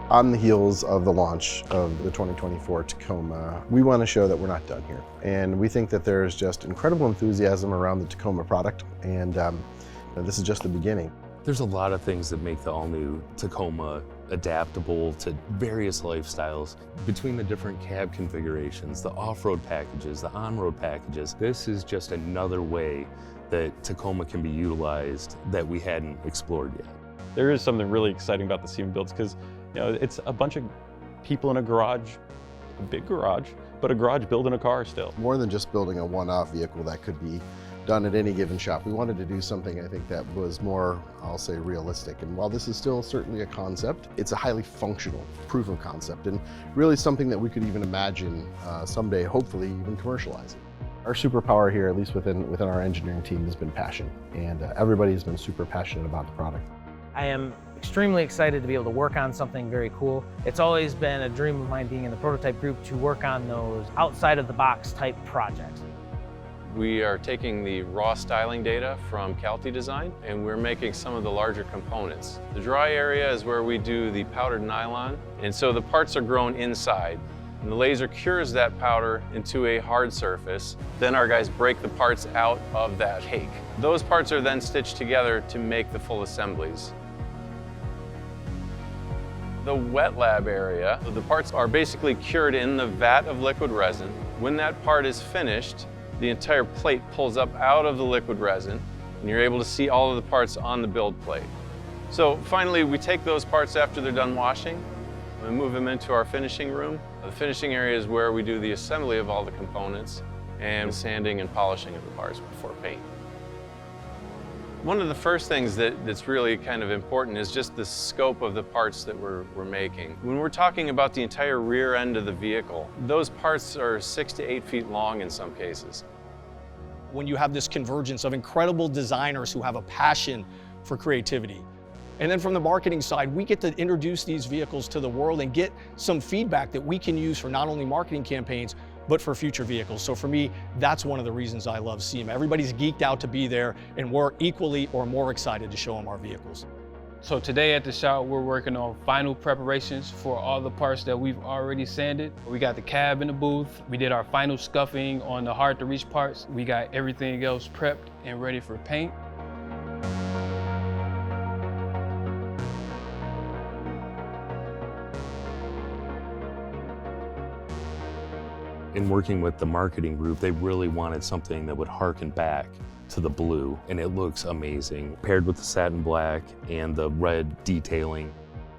On the heels of the launch of the 2024 Tacoma, we want to show that we're not done here. And we think that there's just incredible enthusiasm around the Tacoma product, and this is just the beginning. There's a lot of things that make the all-new Tacoma adaptable to various lifestyles. Between the different cab configurations, the off-road packages, the on-road packages, this is just another way that Tacoma can be utilized that we hadn't explored yet. There is something really exciting about the SEMA builds because it's a bunch of people in a garage, a big garage, but a garage building a car still. More than just building a one-off vehicle that could be done at any given shop. We wanted to do something, I think, that was more, I'll say, realistic. And while this is still certainly a concept, it's a highly functional proof of concept and really something that we could even imagine someday, hopefully, even commercializing. Our superpower here, at least within our engineering team, has been passion, and everybody has been super passionate about the product. I am extremely excited to be able to work on something very cool. It's always been a dream of mine, being in the prototype group, to work on those outside of the box type projects. We are taking the raw styling data from Calty Design and we're making some of the larger components. The dry area is where we do the powdered nylon, and so the parts are grown inside. And the laser cures that powder into a hard surface. Then our guys break the parts out of that cake. Those parts are then stitched together to make the full assemblies. The wet lab area, the parts are basically cured in the vat of liquid resin. When that part is finished, the entire plate pulls up out of the liquid resin, and you're able to see all of the parts on the build plate. So finally, we take those parts after they're done washing and move them into our finishing room. The finishing area is where we do the assembly of all the components and sanding and polishing of the parts before paint. One of the first things that's really kind of important is just the scope of the parts that we're making. When we're talking about the entire rear end of the vehicle, those parts are 6 to 8 feet long in some cases. When you have this convergence of incredible designers who have a passion for creativity, and then from the marketing side, we get to introduce these vehicles to the world and get some feedback that we can use for not only marketing campaigns, but for future vehicles. So for me, that's one of the reasons I love SEMA. Everybody's geeked out to be there, and we're equally or more excited to show them our vehicles. So today at the shop, we're working on final preparations for all the parts that we've already sanded. We got the cab in the booth. We did our final scuffing on the hard to reach parts. We got everything else prepped and ready for paint. In working with the marketing group, they really wanted something that would harken back to the blue, and it looks amazing, paired with the satin black and the red detailing.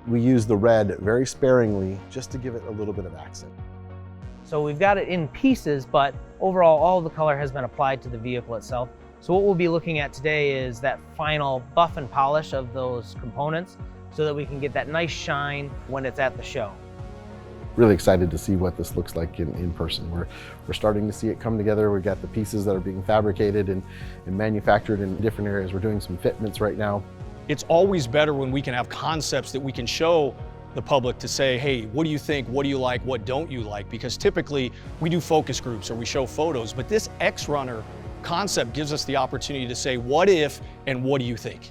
We use the red very sparingly just to give it a little bit of accent. So we've got it in pieces, but overall all the color has been applied to the vehicle itself. So what we'll be looking at today is that final buff and polish of those components so that we can get that nice shine when it's at the show. Really excited to see what this looks like in person. We're starting to see it come together. We've got the pieces that are being fabricated and manufactured in different areas. We're doing some fitments right now. It's always better when we can have concepts that we can show the public to say, hey, what do you think? What do you like? What don't you like? Because typically we do focus groups or we show photos, but this X-Runner concept gives us the opportunity to say, what if and what do you think?